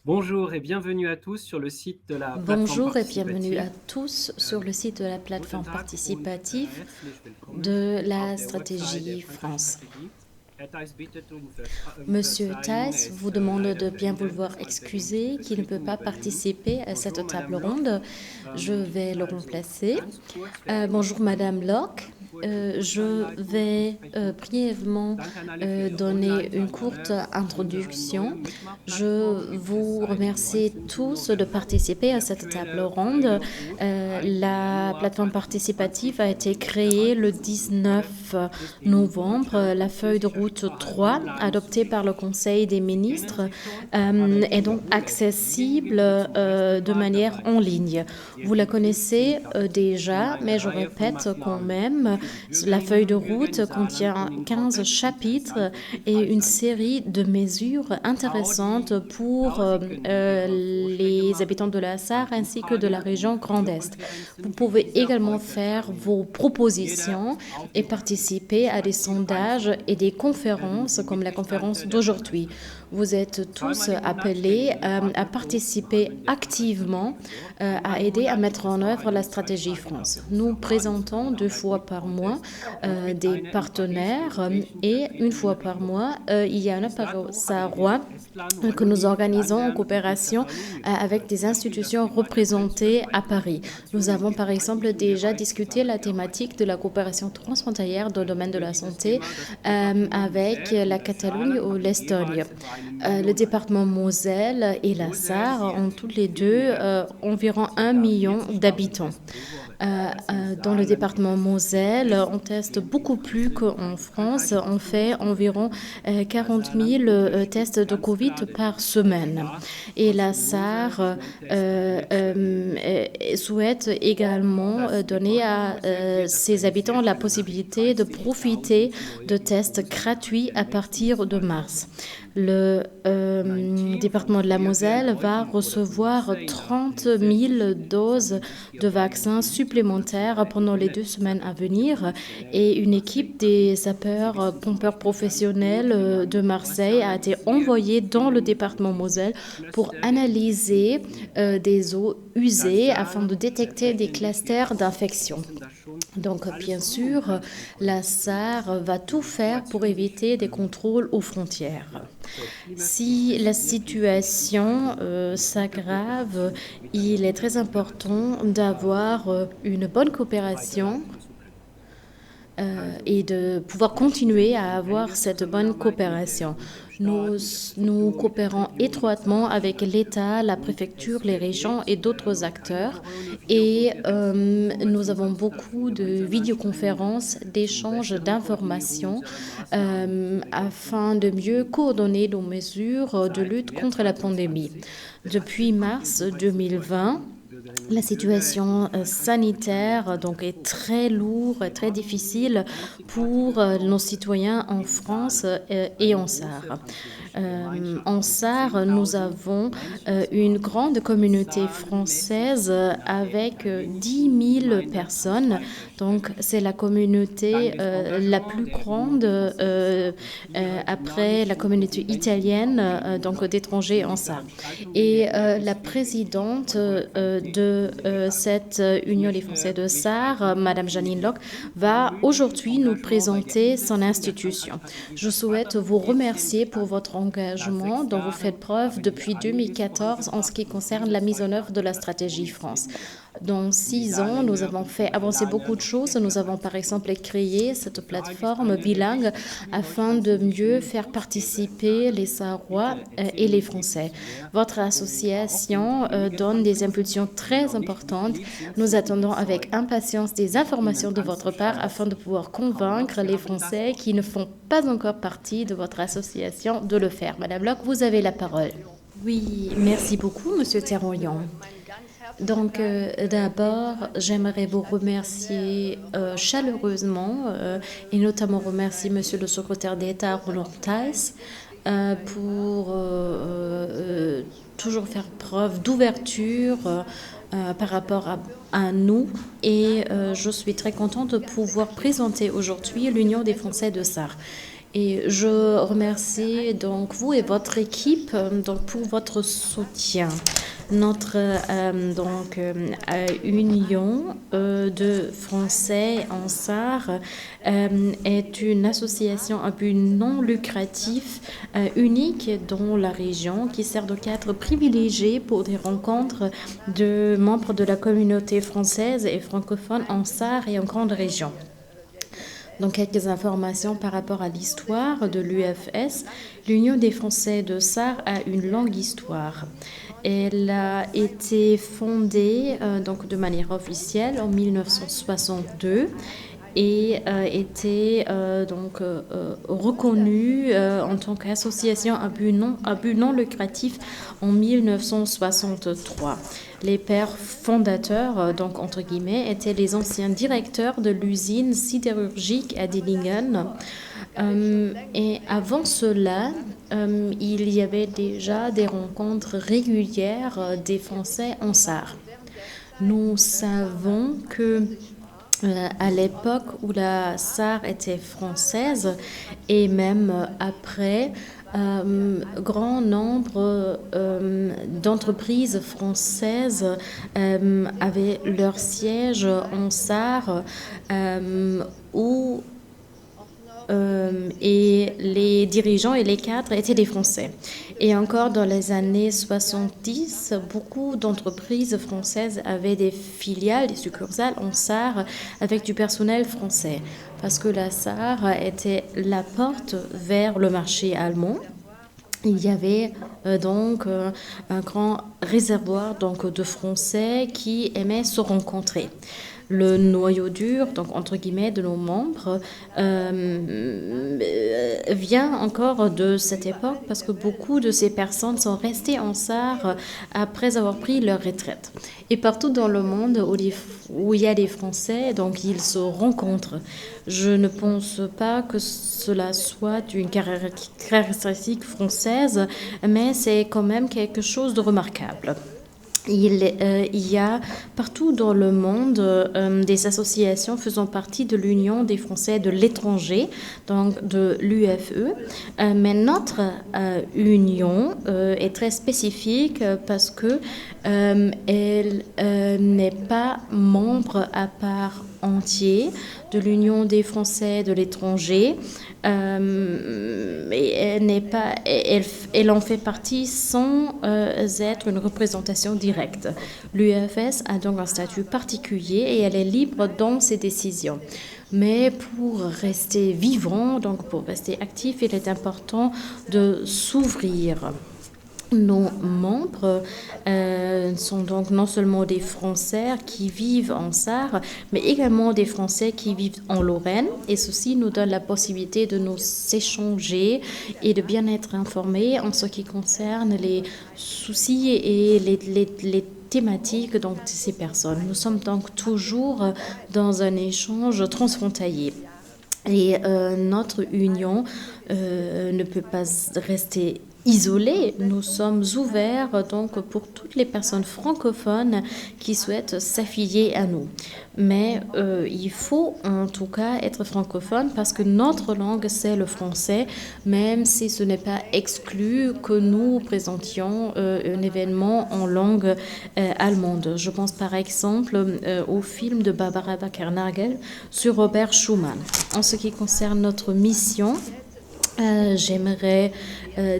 Bonjour et bienvenue à tous sur le site de la plateforme Bonjour et bienvenue à participative. tous sur le site de la Guten plateforme Tag und participative herzlich willkommen de auf la der Website der stratégie French France. Strategie. Herr Theis bittet Monsieur Verzeihung, Tass er ist vous demande leider de bien verhindert, vouloir deshalb werde ich die excuser qu'il ne peut Vertretung pas übernehmen. participer à Bonjour cette table Madame Locke. ronde. Je vais le Also remplacer. ganz kurz werde ich Bonjour Madame Locke. eine Je Kurzeinleitung vais sprechen. brièvement Danke an alle für Ihre donner une courte Online-Teilnahme an unserer introduction. neuen Je Mitmachplattform gibt es vous seit dem remercie 19. tous de November. participer Die à cette table aktuelle ronde. Folge Osterei im La Januar plateforme participative 2020 a vom été créée le Sicherheits- und 19 des novembre. La EU-Vorstands für feuille de route Sicherheitsvorhaben 3, adoptée par le lahmzulegen. Conseil des Sie kennen ministres, sie schon, aber ich est donc wiederhole es accessible denjenigen, die zum ersten de Mal manière dabei en sind. ligne. Sie Vous la entwickeln connaissez CINCAP, déjà, mais eine je Reihe von répète quand Maßnahmen même, für die la feuille Bürgerinnen de und Bürger route im Saarland und contient in 15 Nordwestfriesland chapitres und im et une Dreisand. série de mesures intéressantes pour Sie können Ihre Vorschläge les habitants machen de la an Sarre ainsi que de la Umfragen région und Grand Est. Vous Videokonferenzen wie pouvez dieser également heute faire teilnehmen. vos Jeder propositions ist et aufgefordert, participer sich à des aktiv sondages et des einzubringen. conférences Die comme la conférence Mitgliedstände der d'aujourd'hui. Bundesregierung. Vous êtes tous Zweimal im Monat appelés stellen wir à Partnerproben im participer Rahmen der activement Partnerstrategie vor. à Einmal im aider à Monat gibt mettre es en auch œuvre la einen stratégie Zweitagtag France. im Nous Sahra in présentons deux Zusammenarbeit fois mit par Grand mois Est und mit des einer in Paris partenaires befindlichen et une Vertretung fois der par Regierung. mois, il y a un Bis apéro dato haben wir sarrois Estland, que nous Wallonie, organisons en Flandern und coopération Katalonien avec gehört. des Dass wir das institutions Thema der représentées à grenzüberschreitenden Paris. Nous Kooperation avons in par den exemple Einrichtungen der déjà discuté la thématique Bereichszusammenarbeit de la coopération transfrontalière dans le domaine de für la dieses santé Thema das Departement avec Moselle und la das Catalogne Saarland ou haben l'Estonie. jeweils etwa 1 Le Million département Einwohner. Moselle et la Moselle Sarre ont wird tous les im deux März environ 1 ca. million 40.000 d'habitants. Testproben retten. Im Dans le Saarland gibt département es Moselle, on Tests, teste die in beaucoup plus Einzelnen qu'en eine France. Krankheit On fait auslösen können. environ Das 40 Saarland 000 tests unterstützt de ganz Covid klar den par semaine. Vorschlag, Et la kostenlose Sarre Schnelltests an Hilfsstellen souhaite également Das donner Departement à Moselle wird das ses eine habitants sehr la schöne Nachricht. possibilité de 30.000 profiter neue de tests Diagnosen ab gratuits der à nächsten partir de 2 mars. Wochen. Le Und ein Team von département de la 4 Moselle va Leuten oder recevoir Polizei 30 000 Nachhilfe doses sammelt sich de hierbei und vaccins hilft dabei zur supplémentaires pendant les 2 semaines à Netzwerkbildung der venir Polizei et une in équipe Marseille-Paris. des Sie wissen zum sapeurs-pompeurs Beispiel ganz gut, wie professionnels man de Marseille a été envoyée dans le Wasserleitungsführung département und Moselle pour Cluster der Infektion analyser findet. des eaux Das usées afin de Saarland détecter des selbstverständlich wird clusters auch d'infection. wissen das schon Donc, alles bien tun, um sûr, la Grenzkontrollen SAR va die tout faire pour Situation sich éviter des contrôles aux frontières. verschlimmert, Si ist la es wirklich wichtig, situation eine gute s'aggrave, Kooperation mit der il est très Bundesregierung important d'avoir une bonne coopération weiterleiten zu können. Also, et de pouvoir wir continuer sind à in avoir enger cette bonne Zusammenarbeit mit der, coopération. mit dem Nous, Staat, mit der nous Präfektur, mit der coopérons Region, mit étroitement avec Saarlandstädte l'État, la und préfecture, es les régions et wird d'autres noch keine acteurs. Woche ohne Et nous avons Videokonferenzinformationsaustausch beaucoup stattfinden, de gemeinsamer Anstrengungen vidéoconférences, zur d'échanges besseren Koordinierung d'informations unserer Maßnahmen zur Bekämpfung afin der de mieux Covid-19. coordonner nos mesures de Seit lutte März contre la pandémie. 2020 Depuis belastet die mars 2020, Gesundheitssituation der Bürgerinnen la und Bürger in situation Krankheitsgebieten sanitaire donc est katastrophisch. très lourde et très Enorme difficile pour einzigartige nos Chance citoyens en im France Saarland. et Eine en große Sarre. französische Gemeinschaft En mit Sarre, nous 10.000 avons Menschen une zwar, grande communauté zahlenmäßig française nach avec erheblich 10 000 Gemeinde an personnes. zweiter Donc, Stelle. c'est la communauté Dank des la Engagements plus der Union grande des Français de Sarre und ihrer après la dynamischen communauté Präsidentin italienne, Frau Schindler donc d'étrangers sind en die Sarre. Veranstaltungen Et der la RSI présidente von Wolfgang Petri de ausgestattet. cette Ich Union des Français möchte de mich bei Sarre, Ihnen Madame für Janine Ihr Locke, va unermüdliches aujourd'hui nous Engagement bei der présenter son Umsetzung der institution. Krankheitsstrategie Je des souhaite vous Vaterlands remercier pour bedanken. votre Nach engagement 6 dont vous Jahren faites preuve haben wir depuis einiges 2014 en ce vorangebracht qui und concerne diese la mise 2 en œuvre de la Partnerplattformen stratégie ziehen France. wir an. Dans Die 6 ans, nous Saarländer avons und fait ihre avancer beaucoup Länder de noch choses. stärker Nous avons par exemple einzubinden. créé cette Zurzeit ist plateforme eine der bilingue wichtigsten afin de mieux deutsch-französischen faire Impulsgeber im participer les Saarland. Sarrois Bitte et les erzählen Sie Français. uns mehr Votre darüber, auch wenn association diejenigen donne von des uns, impulsions die très noch nicht importantes. Mitglied sind, Nous zu attendons avec überzeugen, impatience des sich informations ihnen de votre part afin de anzuschließen. pouvoir Frau Locke, convaincre Sie les haben das Français Wort. qui ne font pas encore partie de votre association de le faire. Madame Locke, vous avez la parole. Oui, merci beaucoup, Monsieur Terroyan. Donc, d'abord, j'aimerais vous remercier chaleureusement et notamment remercier Monsieur le secrétaire d'État Roland Theiss pour toujours faire preuve d'ouverture par rapport à nous. Et je suis très contente de pouvoir présenter aujourd'hui l'Union des Français de Sarre. Et je remercie donc vous et votre équipe donc pour votre soutien. Notre Union de Français en SAR est une association à but non lucratif unique dans la région qui sert de cadre privilégié pour des rencontres de membres de la communauté française et francophone en SAR et en grande région. Donc, quelques informations par rapport à l'histoire de l'UFS. L'Union des Français de SAR a une longue histoire. Elle a été fondée donc de manière officielle en 1962 et été reconnue en tant qu'association à but non lucratif en 1963. Les pères fondateurs, donc entre guillemets, étaient les anciens directeurs de l'usine sidérurgique à Dillingen. Et avant cela, il y avait déjà des rencontres régulières des Français en SAR. Nous savons que à l'époque où la SAR était française et même après, grand nombre d'entreprises françaises avaient leur siège en SAR et les dirigeants et les cadres étaient des Français. Et encore dans les années 70, beaucoup d'entreprises françaises avaient des filiales, des succursales en SAR avec du personnel français, parce que la SAR était la porte vers le marché allemand. Il y avait donc un grand réservoir donc, de Français qui aimaient se rencontrer. Le noyau dur, donc entre guillemets, de nos membres vient encore de cette époque parce que beaucoup de ces personnes sont restées en SAR après avoir pris leur retraite. Et partout dans le monde où il y a des Français, donc ils se rencontrent. Je ne pense pas que cela soit une caractéristique française, mais c'est quand même quelque chose de remarquable. Il y a partout dans le monde des associations faisant partie de l'Union des Français de l'étranger, donc de l'UFE. Mais notre union est très spécifique parce que elle n'est pas membre à part entière de l'Union des Français de l'étranger. Elle en fait partie sans être une représentation directe. L'UFS a donc un statut particulier et elle est libre dans ses décisions. Mais pour rester vivant, donc pour rester actif, il est important de s'ouvrir. Nos membres sont donc non seulement des Français qui vivent en SAR, mais également des Français qui vivent en Lorraine. Et ceci nous donne la possibilité de nous échanger et de bien être informés en ce qui concerne les soucis et les thématiques donc, de ces personnes. Nous sommes donc toujours dans un échange transfrontalier. Et notre union ne peut pas rester isolés. Nous sommes ouverts donc pour toutes les personnes francophones qui souhaitent s'affilier à nous. Mais il faut en tout cas être francophone parce que notre langue c'est le français, même si ce n'est pas exclu que nous présentions un événement en langue allemande. Je pense par exemple au film de Barbara Bakker-Nagel sur Robert Schumann. En ce qui concerne notre mission, j'aimerais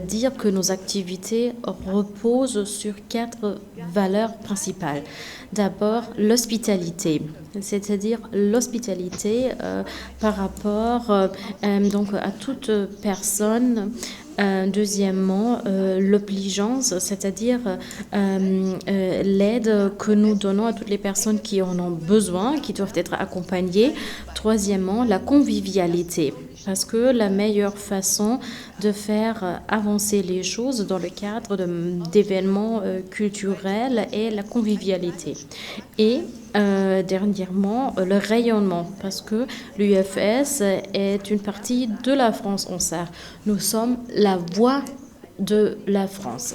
dire que nos activités reposent sur 4 valeurs principales. D'abord, l'hospitalité, c'est-à-dire l'hospitalité par rapport donc à toute personne. Deuxièmement, l'obligeance, c'est-à-dire l'aide que nous donnons à toutes les personnes qui en ont besoin, qui doivent être accompagnées. Troisièmement, la convivialité, parce que la meilleure façon de faire avancer les choses dans le cadre d'événements culturels est la convivialité. Et dernièrement, le rayonnement, parce que l'UFS est une partie de la France en SAR. Nous sommes la voix de la France.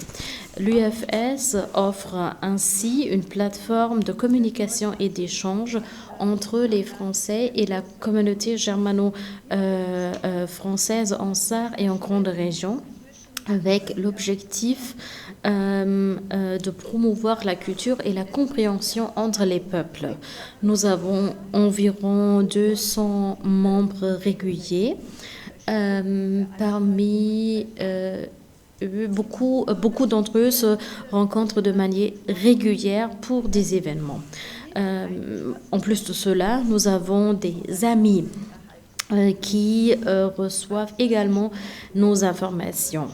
L'UFS offre ainsi une plateforme de communication et d'échange entre les Français et la communauté germano-française en Sarre et en Grande Région, avec l'objectif de promouvoir la culture et la compréhension entre les peuples. Nous avons environ 200 membres réguliers. Parmi eux, beaucoup d'entre eux se rencontrent de manière régulière pour des événements. En plus de cela, nous avons des amis qui reçoivent également nos informations.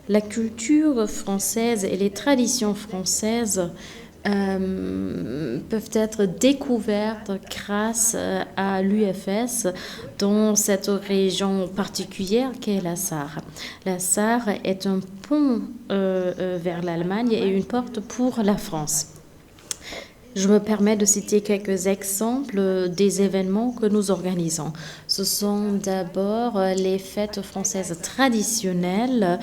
La culture française et les traditions françaises peuvent être découvertes grâce à l'UFS dans cette région particulière qu'est la Sarre. La Sarre est un pont vers l'Allemagne et une porte pour la France. Je me permets de citer quelques exemples des événements que nous organisons. Ce sont d'abord les fêtes françaises traditionnelles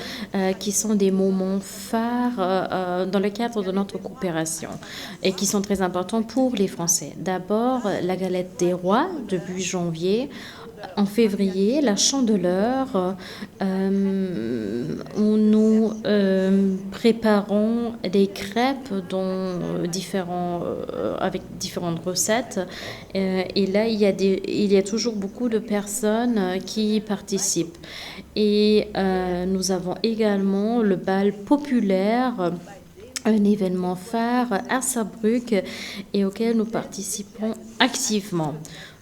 qui sont des moments phares dans le cadre de notre coopération et qui sont très importants pour les Français. D'abord, la galette des rois, début janvier. En février, la Chandeleur, où nous préparons des crêpes avec différentes recettes. Et là, il y a toujours beaucoup de personnes qui participent. Et nous avons également le bal populaire, un événement phare à Saarbrück et auquel nous participons activement.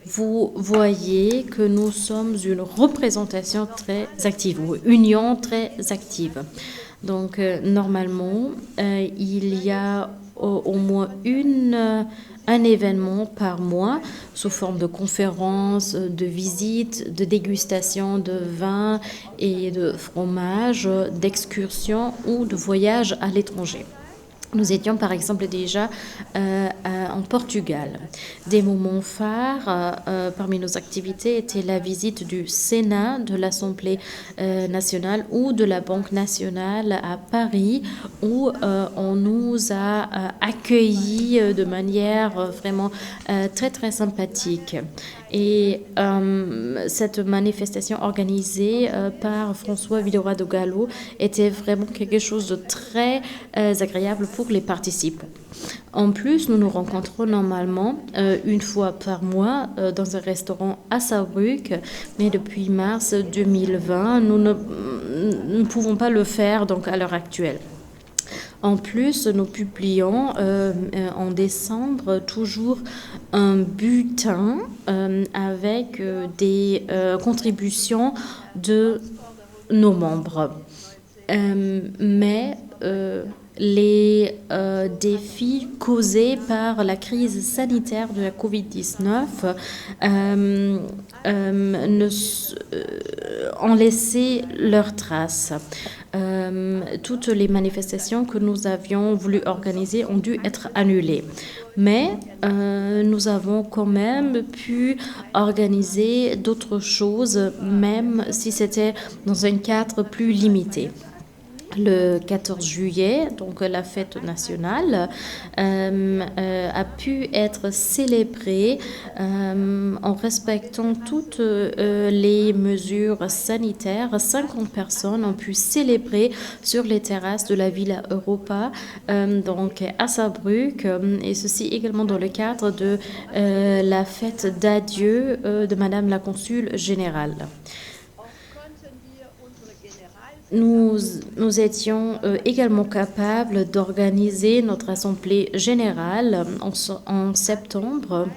Vous voyez que nous sommes une représentation très active, ou union très active. Donc, normalement, il y a au moins un événement par mois sous forme de conférences, de visites, de dégustations de vin et de fromage, d'excursions ou de voyages à l'étranger. Nous étions par exemple déjà en Portugal. Des moments phares parmi nos activités étaient la visite du Sénat, de l'Assemblée nationale ou de la Banque nationale à Paris, où on nous a accueillis de manière vraiment très très sympathique. Et cette manifestation organisée par François Villeroy de Galhau était vraiment quelque chose de très agréable pour les participants. En plus, nous nous rencontrons normalement une fois par mois dans un restaurant à Saarbrück, mais depuis mars 2020, nous ne pouvons pas le faire donc à l'heure actuelle. En plus, nous publions en décembre toujours un bulletin avec des contributions de nos membres. Mais les défis causés par la crise sanitaire de la Covid-19 ont laissé leurs traces. Toutes les manifestations que nous avions voulu organiser ont dû être annulées. Mais nous avons quand même pu organiser d'autres choses, même si c'était dans un cadre plus limité. Le 14 juillet, donc la fête nationale, a pu être célébrée en respectant toutes les mesures sanitaires. 50 personnes ont pu célébrer sur les terrasses de la Villa Europa, donc à Saarbrück, et ceci également dans le cadre de la fête d'adieu de Madame la Consul Générale. Nous étions également capables d'organiser notre assemblée générale en septembre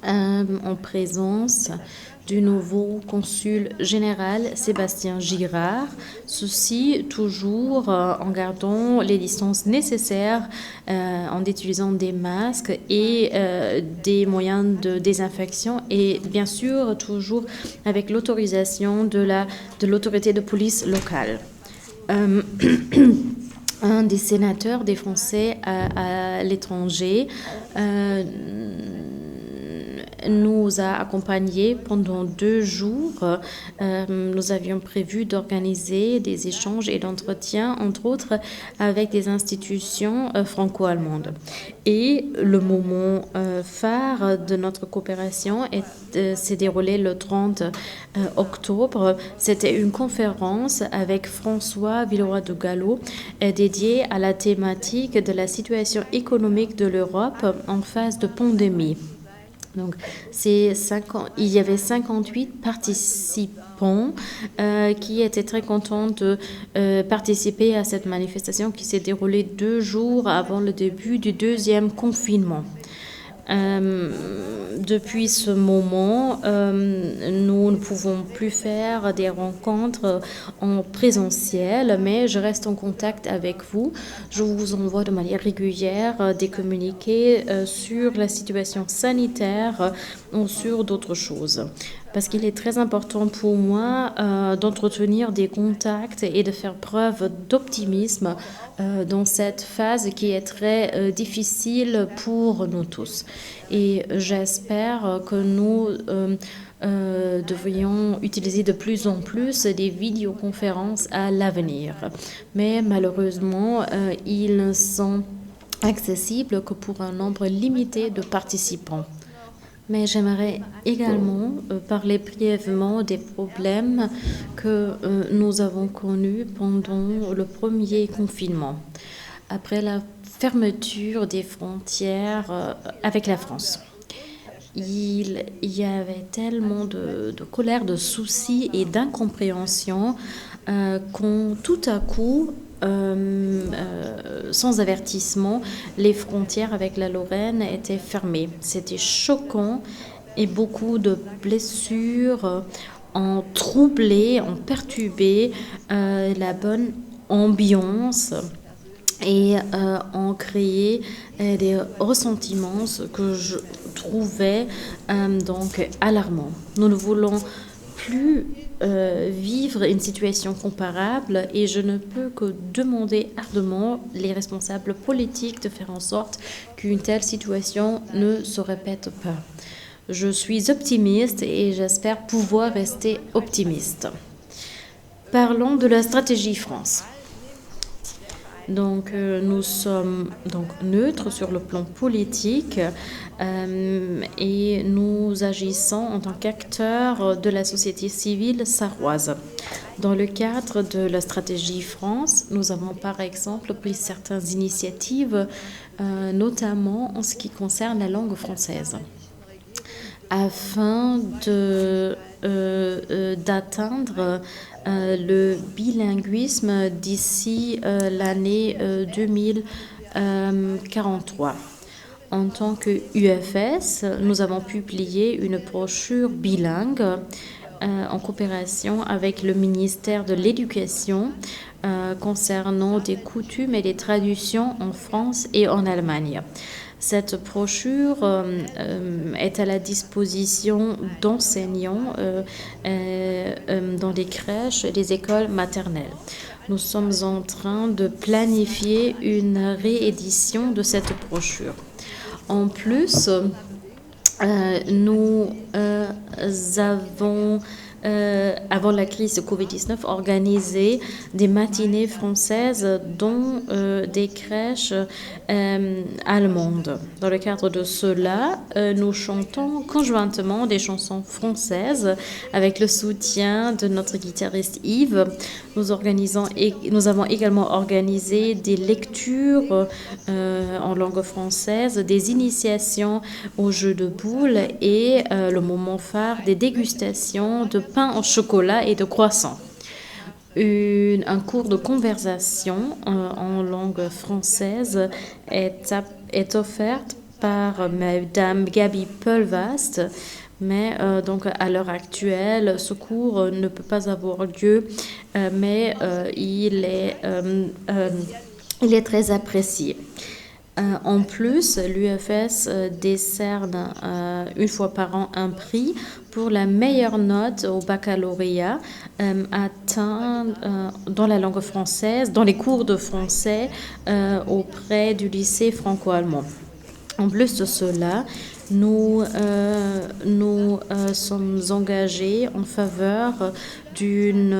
en présence du nouveau consul général Sébastien Girard, ceci toujours en gardant les distances nécessaires, en utilisant des masques et des moyens de désinfection et bien sûr toujours avec l'autorisation de l'autorité de police locale. Un des sénateurs des Français à l'étranger nous a accompagnés pendant 2 jours. Nous avions prévu d'organiser des échanges et d'entretiens, entre autres, avec des institutions franco-allemandes. Et le moment phare de notre coopération s'est déroulé le 30 octobre. C'était une conférence avec François Villeroy de Galhau dédiée à la thématique de la situation économique de l'Europe en phase de pandémie. Donc, il y avait 58 participants qui étaient très contents de participer à cette manifestation qui s'est déroulée 2 jours avant le début du 2e confinement. Depuis ce moment, nous ne pouvons plus faire des rencontres en présentiel, mais je reste en contact avec vous. Je vous envoie de manière régulière des communiqués sur la situation sanitaire ou sur d'autres choses. Parce qu'il est très important pour moi d'entretenir des contacts et de faire preuve d'optimisme dans cette phase qui est très difficile pour nous tous. Et j'espère que nous devrions utiliser de plus en plus des vidéoconférences à l'avenir. Mais malheureusement, ils ne sont accessibles que pour un nombre limité de participants. Mais j'aimerais également parler brièvement des problèmes que nous avons connus pendant le premier confinement, après la fermeture des frontières avec la France. Il y avait tellement de colère, de soucis et d'incompréhension quand tout à coup, sans avertissement, les frontières avec la Lorraine étaient fermées. C'était choquant et beaucoup de blessures ont troublé, ont perturbé la bonne ambiance et ont créé des ressentiments que je trouvais donc alarmants. Nous ne voulons plus vivre une situation comparable et je ne peux que demander ardemment les responsables politiques de faire en sorte qu'une telle situation ne se répète pas. Je suis optimiste et j'espère pouvoir rester optimiste. Parlons de la stratégie France. Donc, nous sommes donc neutres sur le plan politique et nous agissons en tant qu'acteurs de la société civile sarroise. Dans le cadre de la stratégie France, nous avons par exemple pris certaines initiatives, notamment en ce qui concerne la langue française, afin d'atteindre le bilinguisme d'ici l'année 2043. En tant que UFS, nous avons publié une brochure bilingue en coopération avec le ministère de l'Éducation concernant des coutumes et des traditions en France et en Allemagne. Cette brochure est à la disposition d'enseignants dans les crèches et les écoles maternelles. Nous sommes en train de planifier une réédition de cette brochure. En plus, nous avons, avant la crise de Covid-19, organisé des matinées françaises dans des crèches allemandes. Dans le cadre de cela, nous chantons conjointement des chansons françaises avec le soutien de notre guitariste Yves. Nous avons également organisé des lectures en langue française, des initiations au jeu de boules et le moment phare des dégustations de pain au chocolat et de croissants. Un cours de conversation en langue française est offert par Madame Gabi Peulvast, mais donc à l'heure actuelle, ce cours ne peut pas avoir lieu, mais il est très apprécié. En plus, l'UFS décerne une fois par an un prix pour la meilleure note au baccalauréat atteint dans la langue française, dans les cours de français auprès du lycée franco-allemand. En plus de cela, Nous sommes engagés en faveur d'une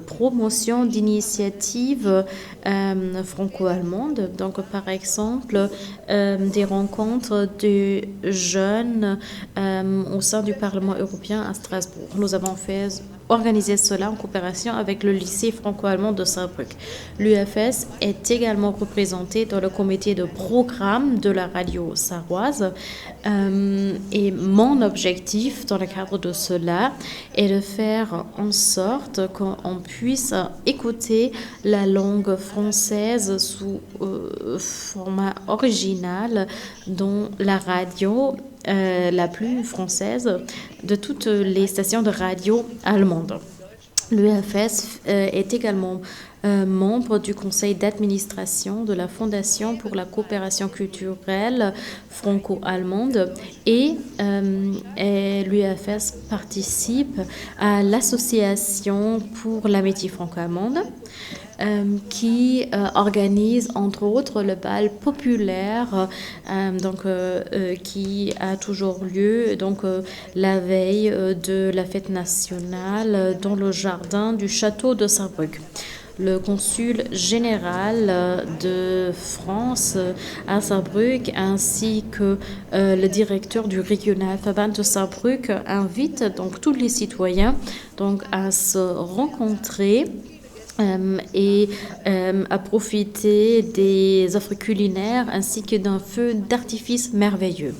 promotion d'initiatives franco-allemandes. Donc, par exemple, des rencontres de jeunes au sein du Parlement européen à Strasbourg. Nous avons organisé cela en coopération avec le lycée franco-allemand de Saarbrück. L'UFS est également représenté dans le comité de programme de la radio sarroise. Et mon objectif dans le cadre de cela est de faire en sorte qu'on puisse écouter la langue française sous format original dans la radio la plus française de toutes les stations de radio allemandes. L'UFS est également membre du conseil d'administration de la Fondation pour la coopération culturelle franco-allemande et l'UFS participe à l'association pour l'amitié franco-allemande qui organise entre autres le bal populaire qui a toujours lieu la veille de la fête nationale dans le jardin du château de Saarbrück. Le consul général de France à Saarbrück ainsi que le directeur du Regionalverband de Saarbrück invitent donc tous les citoyens à se rencontrer et à profiter des offres culinaires ainsi que d'un feu d'artifice merveilleux.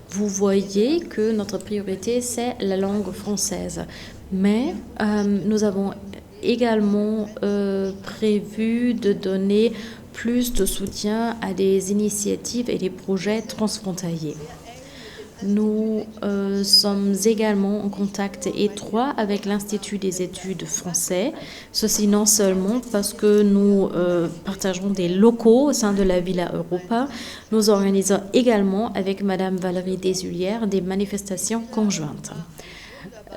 Vous voyez que notre priorité, c'est la langue française. Mais nous avons également prévu de donner plus de soutien à des initiatives et des projets transfrontaliers. Nous sommes également en contact étroit avec l'Institut des études français. Ceci non seulement parce que nous partageons des locaux au sein de la Villa Europa, nous organisons également avec Madame Valérie Desullières des manifestations conjointes.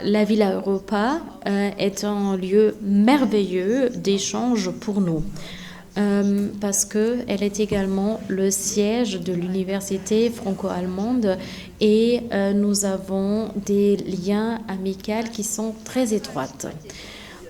La Villa Europa est un lieu merveilleux d'échange pour nous. Parce qu'elle est également le siège de l'université franco-allemande et nous avons des liens amicaux qui sont très étroits.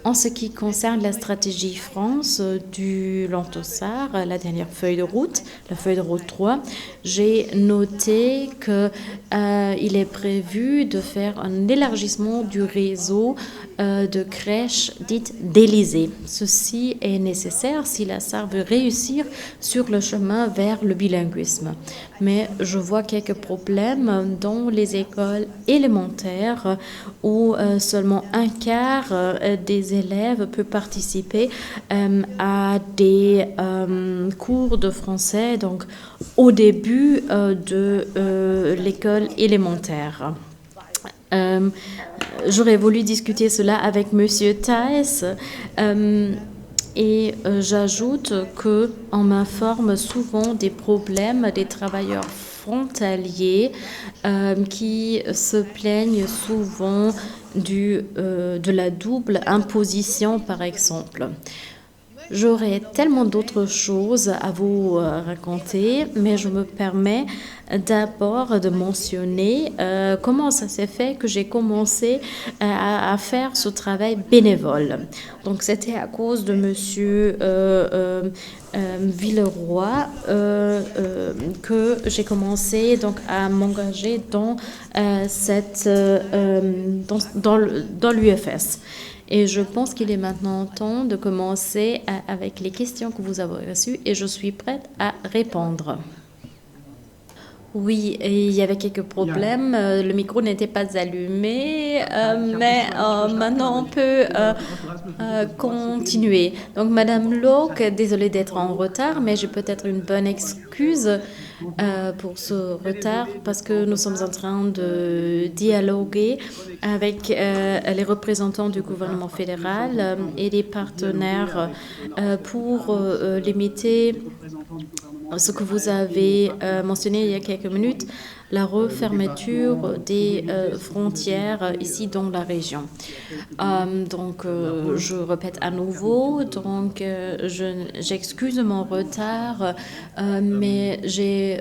En ce qui concerne la stratégie France du Lantosar, la dernière feuille de route, la feuille de route 3, j'ai noté qu'il est prévu de faire un élargissement du réseau de crèches dites d'Élysée. Ceci est nécessaire si la Sarre veut réussir sur le chemin vers le bilinguisme. Mais je vois quelques problèmes dans les écoles élémentaires où seulement un quart des élèves peut participer à des cours de français donc au début de l'école élémentaire. J'aurais voulu discuter cela avec Monsieur Thaes et j'ajoute qu'on m'informe souvent des problèmes des travailleurs frontaliers qui se plaignent souvent de la double imposition, par exemple. J'aurais tellement d'autres choses à vous raconter, mais je me permets d'abord de mentionner comment ça s'est fait que j'ai commencé à faire ce travail bénévole. Donc c'était à cause de Monsieur Villeroy que j'ai commencé à m'engager dans l'UFS. Et je pense qu'il est maintenant temps de commencer avec les questions que vous avez reçues et je suis prête à répondre. Oui, il y avait quelques problèmes. Le micro n'était pas allumé, mais maintenant on peut continuer. Donc, Madame Locke, désolée d'être en retard, mais j'ai peut-être une bonne excuse pour ce retard parce que nous sommes en train de dialoguer avec les représentants du gouvernement fédéral et des partenaires pour limiter ce que vous avez mentionné il y a quelques minutes, la refermeture des frontières ici dans la région. Je répète à nouveau, j'excuse mon retard, mais j'ai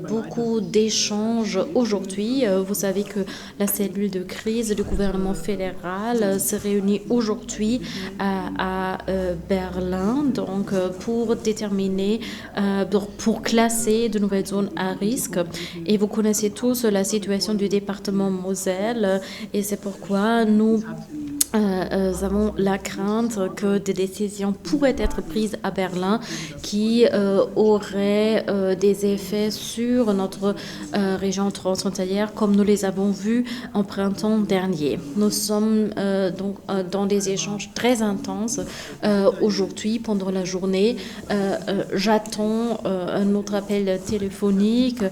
beaucoup d'échanges aujourd'hui. Vous savez que la cellule de crise du gouvernement fédéral se réunit aujourd'hui à Berlin, pour déterminer, pour classer de nouvelles zones à risque. Et vous connaissez tous la situation du département Moselle, et c'est pourquoi nous avons la crainte que des décisions pourraient être prises à Berlin qui auraient des effets sur notre région transfrontalière, comme nous les avons vus en printemps dernier. Nous sommes dans des échanges très intenses aujourd'hui pendant la journée. J'attends un autre appel téléphonique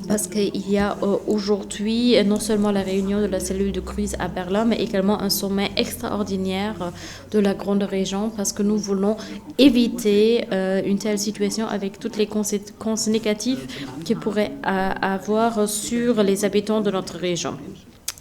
parce qu'il y a aujourd'hui non seulement la réunion de la cellule de crise à Berlin, mais également un sommet extraordinaire de la grande région, parce que nous voulons éviter une telle situation avec toutes les conséquences négatives qu'il pourrait avoir sur les habitants de notre région.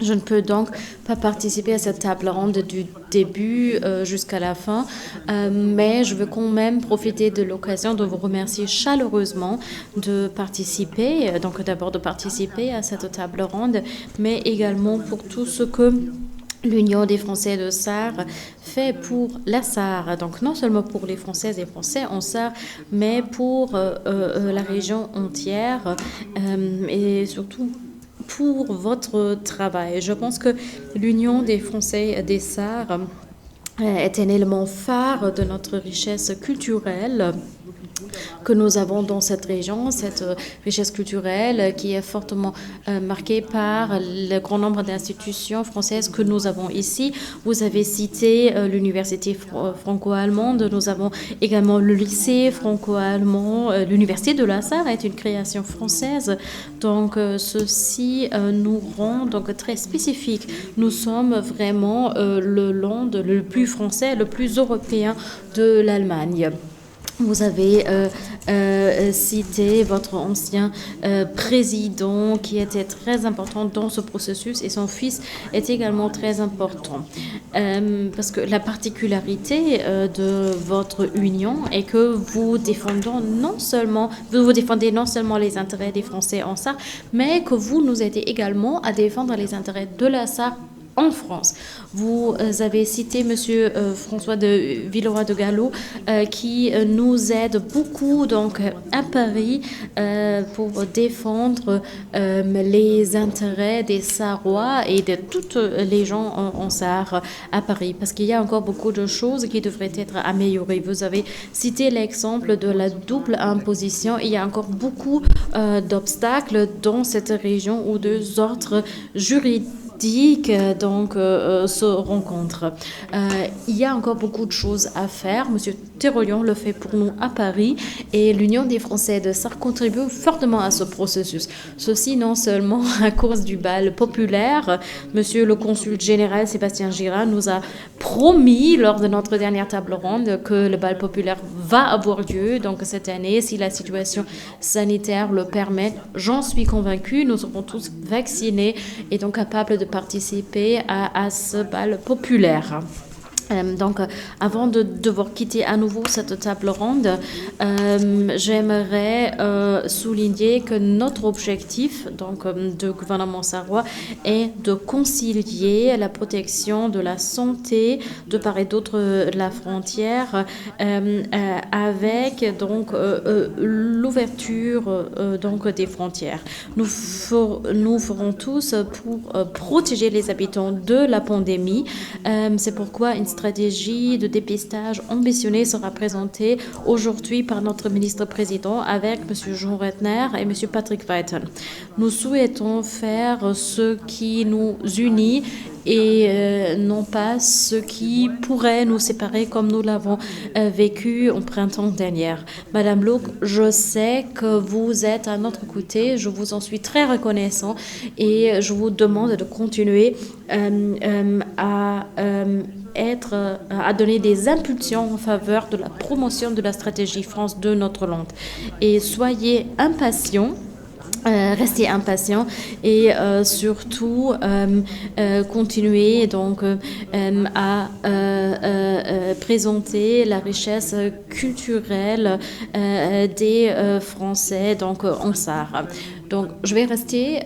Je ne peux donc pas participer à cette table ronde du début jusqu'à la fin, mais je veux quand même profiter de l'occasion de vous remercier chaleureusement de participer, donc d'abord de participer à cette table ronde, mais également pour tout ce que l'Union des Français de Sarre fait pour la Sarre, donc non seulement pour les Françaises et Français en Sarre, mais pour la région entière et surtout pour votre travail. Je pense que l'Union des Français des Sarres est un élément phare de notre richesse culturelle que nous avons dans cette région, cette richesse culturelle qui est fortement marquée par le grand nombre d'institutions françaises que nous avons ici. Vous avez cité l'université franco-allemande, nous avons également le lycée franco-allemand, l'université de la Sarre est une création française, donc ceci nous rend donc très spécifique. Nous sommes vraiment le land le plus français, le plus européen de l'Allemagne. Vous avez cité votre ancien président qui était très important dans ce processus, et son fils est également très important. Parce que la particularité de votre union est que vous défendez non seulement les intérêts des Français en Sarre, mais que vous nous aidez également à défendre les intérêts de la Sarre en France. Vous avez cité M. François de Villeroy de Galhau qui nous aide beaucoup donc à Paris pour défendre les intérêts des Sarrois et de toutes les gens en Sarre à Paris, parce qu'il y a encore beaucoup de choses qui devraient être améliorées. Vous avez cité l'exemple de la double imposition. Il y a encore beaucoup d'obstacles dans cette région où deux ordres juridiques se rencontrent. Il y a encore beaucoup de choses à faire. Monsieur Térolion le fait pour nous à Paris, et l'Union des Français de Sarre contribue fortement à ce processus. Ceci non seulement à cause du bal populaire. Monsieur le consul général Sébastien Girard nous a promis lors de notre dernière table ronde que le bal populaire va avoir lieu donc cette année, si la situation sanitaire le permet. J'en suis convaincue. Nous serons tous vaccinés et donc capables de participer à ce bal populaire. Donc, avant de devoir quitter à nouveau cette table ronde, j'aimerais souligner que notre objectif, donc, de gouvernement sarrois, est de concilier la protection de la santé de part et d'autre de la frontière avec donc l'ouverture donc des frontières. Nous ferons tous pour protéger les habitants de la pandémie. C'est pourquoi une stratégie de dépistage ambitionnée sera présentée aujourd'hui par notre ministre-président avec M. Jean Reitner et M. Patrick Weiten. Nous souhaitons faire ce qui nous unit et non pas ce qui pourrait nous séparer comme nous l'avons vécu en printemps dernier. Madame Luc, je sais que vous êtes à notre côté, je vous en suis très reconnaissant et je vous demande de continuer à donner des impulsions en faveur de la promotion de la stratégie France de notre land. Et soyez impatients. rester impatient et surtout continuer donc à présenter la richesse culturelle des Français donc en Sarre. Donc, je vais rester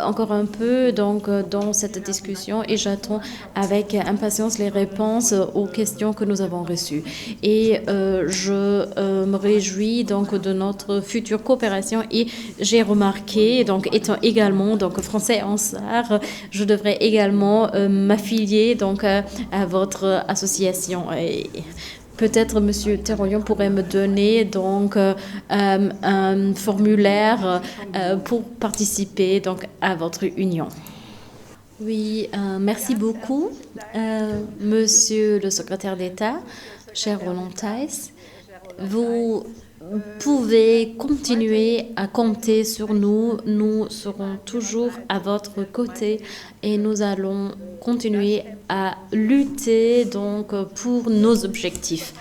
encore un peu donc, dans cette discussion et j'attends avec impatience les réponses aux questions que nous avons reçues. Et je me réjouis donc de notre future coopération et j'ai remarqué, donc étant également donc, français en Sarre, je devrais également m'affilier donc, à votre association. Et, peut-être Monsieur Terolion pourrait me donner donc un formulaire pour participer donc à votre union. Oui, merci beaucoup, Monsieur le secrétaire d'État, cher Roland Thijs. Vous pouvez continuer à compter sur nous. Nous serons toujours à votre côté et nous allons continuer à lutter donc pour nos objectifs.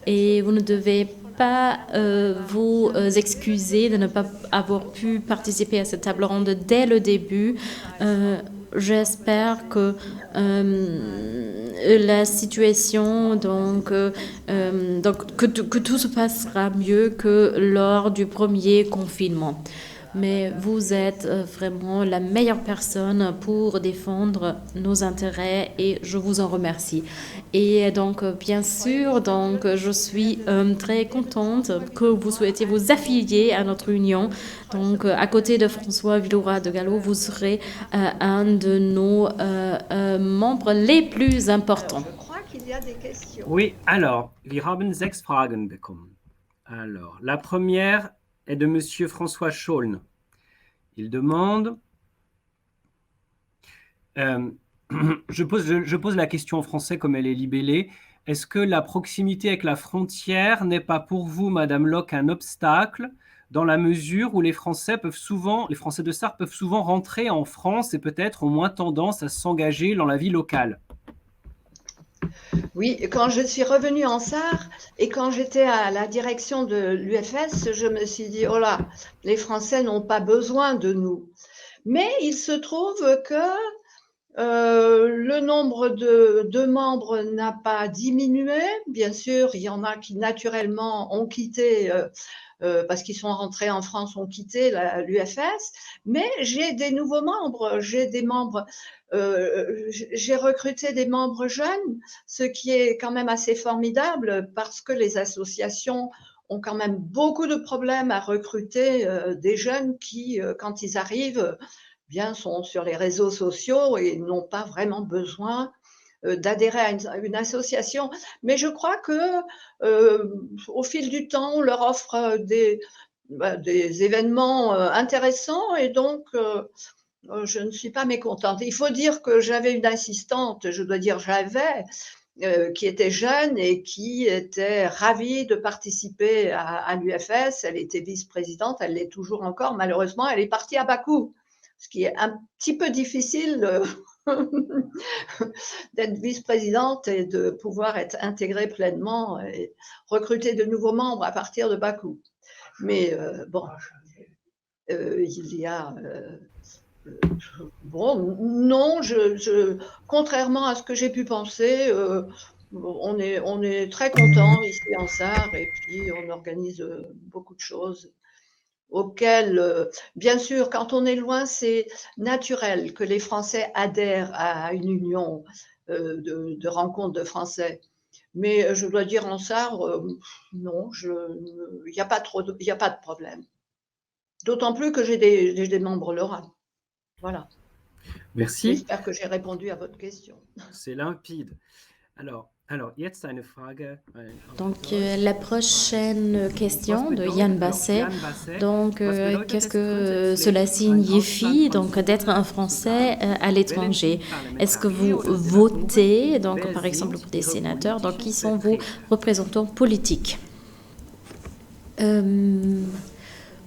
Et vous ne devez pas vous excuser de ne pas avoir pu participer à cette table ronde dès le début. J'espère que la situation, donc que tout se passera mieux que lors du premier confinement. Mais vous êtes vraiment la meilleure personne pour défendre nos intérêts et je vous en remercie. Et donc, bien sûr, donc, je suis très contente que vous souhaitiez vous affilier à notre union. Donc, à côté de François Villeroy de Galhau, vous serez un de nos membres les plus importants. Je crois qu'il y a des questions. Oui, alors, wir haben 6 Fragen bekommen. Alors, la première est de Monsieur François Scholn. Il demande... je pose la question en français comme elle est libellée. Est-ce que la proximité avec la frontière n'est pas pour vous, Madame Locke, un obstacle dans la mesure où les Français de Sarre peuvent souvent rentrer en France et peut-être ont moins tendance à s'engager dans la vie locale? Oui, quand je suis revenue en Sarre et quand j'étais à la direction de l'UFS, je me suis dit, oh là, les Français n'ont pas besoin de nous. Mais il se trouve que le nombre de membres n'a pas diminué. Bien sûr, il y en a qui naturellement ont quitté, parce qu'ils sont rentrés en France, ont quitté l'UFS. Mais j'ai des nouveaux membres, j'ai recruté des membres jeunes, ce qui est quand même assez formidable parce que les associations ont quand même beaucoup de problèmes à recruter des jeunes qui, quand ils arrivent, bien sont sur les réseaux sociaux et n'ont pas vraiment besoin d'adhérer à une association. Mais je crois que au fil du temps, on leur offre des événements intéressants et donc je ne suis pas mécontente. Il faut dire que j'avais une assistante, je dois dire j'avais, qui était jeune et qui était ravie de participer à l'UFS. Elle était vice-présidente, elle l'est toujours encore. Malheureusement, elle est partie à Bakou, ce qui est un petit peu difficile d'être vice-présidente et de pouvoir être intégrée pleinement et recruter de nouveaux membres à partir de Bakou. Mais bon, il y a... bon, non, contrairement à ce que j'ai pu penser, on est très contents ici en Sarre et puis on organise beaucoup de choses auxquelles, bien sûr, quand on est loin, c'est naturel que les Français adhèrent à une union de rencontres de Français. Mais je dois dire en Sarre, non, il n'y a pas de problème. D'autant plus que j'ai des membres lorrains. Voilà. Merci. J'espère que j'ai répondu à votre question. C'est limpide. Alors, jetzt eine Frage. Donc, la prochaine question de Yann Basset. Donc, qu'est-ce que cela signifie donc d'être un Français à l'étranger? Est-ce que vous votez, donc par exemple pour des sénateurs? Donc, qui sont vos représentants politiques?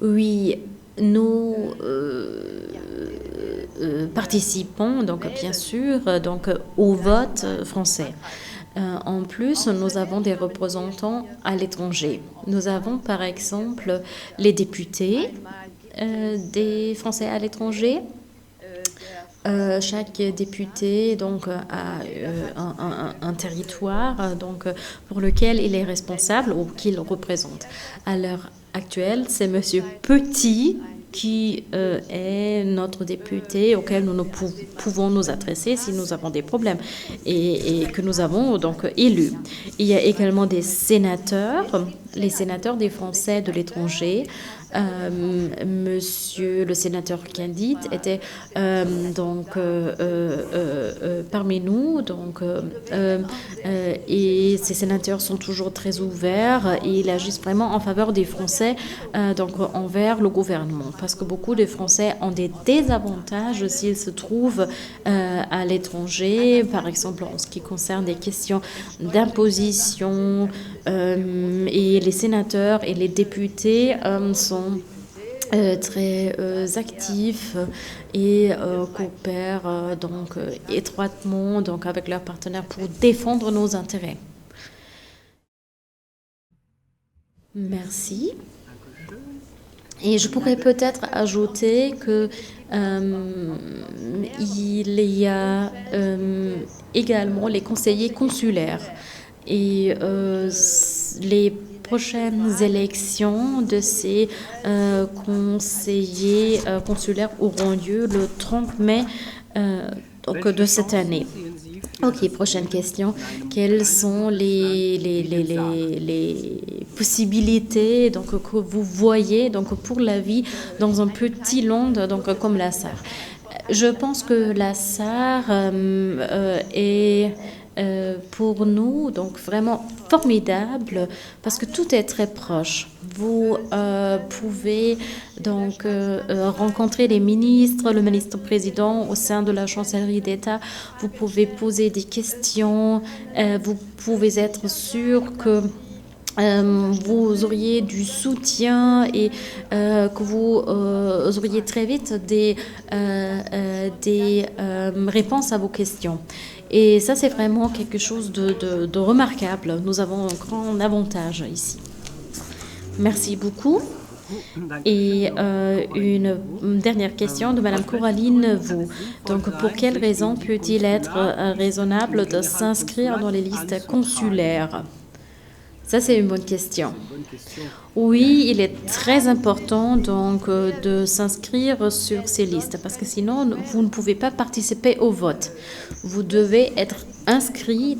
Oui, nous participons donc bien sûr donc au vote français. En plus, nous avons des représentants à l'étranger. Nous avons par exemple les députés des Français à l'étranger. Chaque député donc a un territoire donc pour lequel il est responsable ou qu'il représente. À l'heure actuelle, c'est Monsieur Petit qui est notre député auquel nous pouvons nous adresser si nous avons des problèmes et que nous avons donc élus. Il y a également des sénateurs, les sénateurs des Français de l'étranger. Monsieur le sénateur Candide était parmi nous et ces sénateurs sont toujours très ouverts et ils agissent vraiment en faveur des Français envers le gouvernement parce que beaucoup de Français ont des désavantages s'ils se trouvent à l'étranger, par exemple en ce qui concerne des questions d'imposition et les sénateurs et les députés sont très actifs et coopèrent étroitement avec leurs partenaires pour défendre nos intérêts. Merci. Et je pourrais peut-être ajouter que il y a également les conseillers consulaires et les prochaines élections de ces conseillers consulaires auront lieu le 30 mai de cette année. Ok, prochaine question. Quelles sont les possibilités que vous voyez pour la vie dans un petit land comme la Sarre? Je pense que la Sarre est pour nous vraiment formidable parce que tout est très proche. Vous pouvez rencontrer les ministres, le ministre-président au sein de la chancellerie d'État. Vous pouvez poser des questions. Vous pouvez être sûr que vous auriez du soutien et que vous auriez très vite des réponses à vos questions. Et ça, c'est vraiment quelque chose de remarquable. Nous avons un grand avantage ici. Merci beaucoup. Et une dernière question de Madame Coraline Vaux. Pour quelle raison peut-il être raisonnable de s'inscrire dans les listes consulaires? Ça, c'est une bonne question. Oui, il est très important de s'inscrire sur ces listes parce que sinon, vous ne pouvez pas participer au vote. Vous devez être inscrit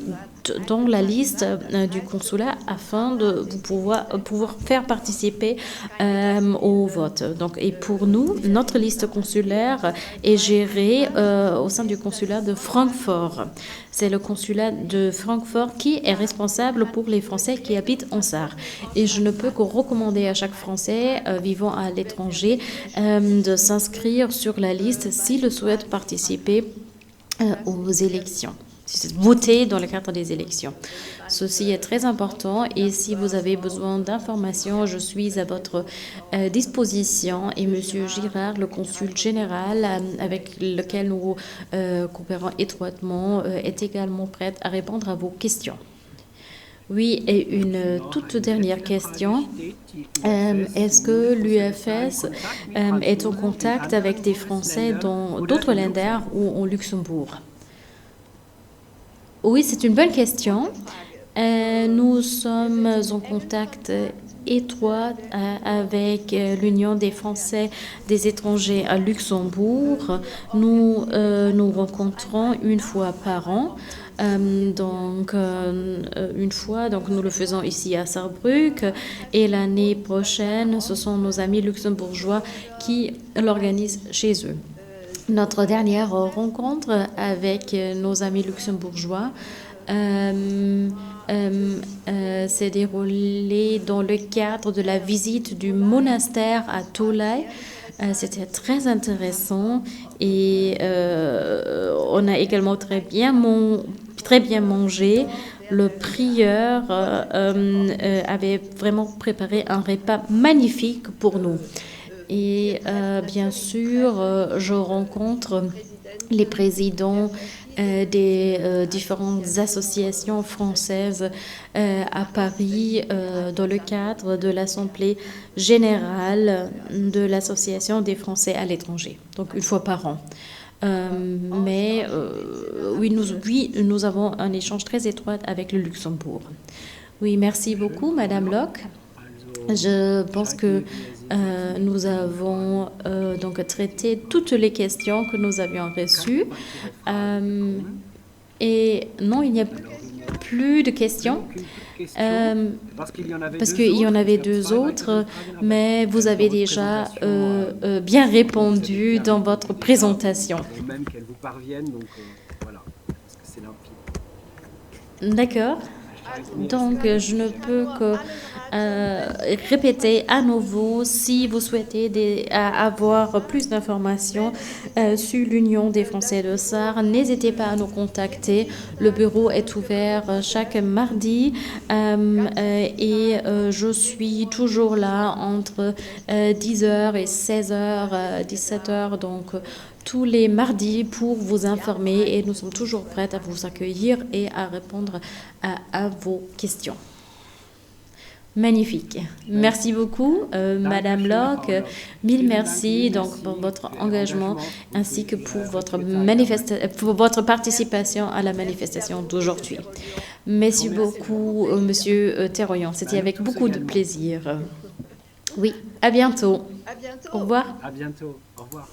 dans la liste du consulat afin de pouvoir faire participer au vote. Et pour nous, notre liste consulaire est gérée au sein du consulat de Francfort. C'est le consulat de Francfort qui est responsable pour les Français qui habitent en Sarre. Et je ne peux que recommander à chaque Français vivant à l'étranger de s'inscrire sur la liste s'il souhaite participer aux élections. Voter dans le cadre des élections. Ceci est très important et si vous avez besoin d'informations, je suis à votre disposition et M. Girard, le consul général avec lequel nous coopérons étroitement, est également prêt à répondre à vos questions. Oui, et une toute dernière question. Est-ce que l'UFS est en contact avec des Français dans d'autres länders ou en Luxembourg? Oui, c'est une bonne question. Nous sommes en contact étroit avec l'Union des Français des étrangers à Luxembourg. Nous nous rencontrons une fois par an. Une fois, nous le faisons ici à Saarbrück et l'année prochaine, ce sont nos amis luxembourgeois qui l'organisent chez eux. Notre dernière rencontre avec nos amis luxembourgeois s'est déroulée dans le cadre de la visite du monastère à Tolai. C'était très intéressant et on a également très bien mangé. Le prieur avait vraiment préparé un repas magnifique pour nous. Et bien sûr, je rencontre les présidents des différentes associations françaises à Paris dans le cadre de l'Assemblée générale de l'Association des Français à l'étranger, donc une fois par an. Oui, nous avons un échange très étroit avec le Luxembourg. Oui, merci beaucoup, Madame Locke. Je pense que nous avons donc traité toutes les questions que nous avions reçues. Et non, il n'y a plus de questions. Parce qu'il y en avait deux autres, mais vous avez déjà bien répondu dans votre présentation. Même qu'elles vous parviennent, donc voilà, parce que c'est limpide. D'accord. Donc, je ne peux que répéter à nouveau, si vous souhaitez avoir plus d'informations sur l'Union des Français de Sarre, n'hésitez pas à nous contacter. Le bureau est ouvert chaque mardi et je suis toujours là entre 10h et 16h, 17h, donc tous les mardis pour vous informer et nous sommes toujours prêts à vous accueillir et à répondre à vos questions. Magnifique. Merci beaucoup, Madame Locke. Mille merci donc pour votre engagement ainsi que pour votre participation à la manifestation d'aujourd'hui. Merci beaucoup, Monsieur Théroyan. C'était avec beaucoup de plaisir. Oui, à bientôt. À bientôt. Au revoir. À bientôt. Au revoir.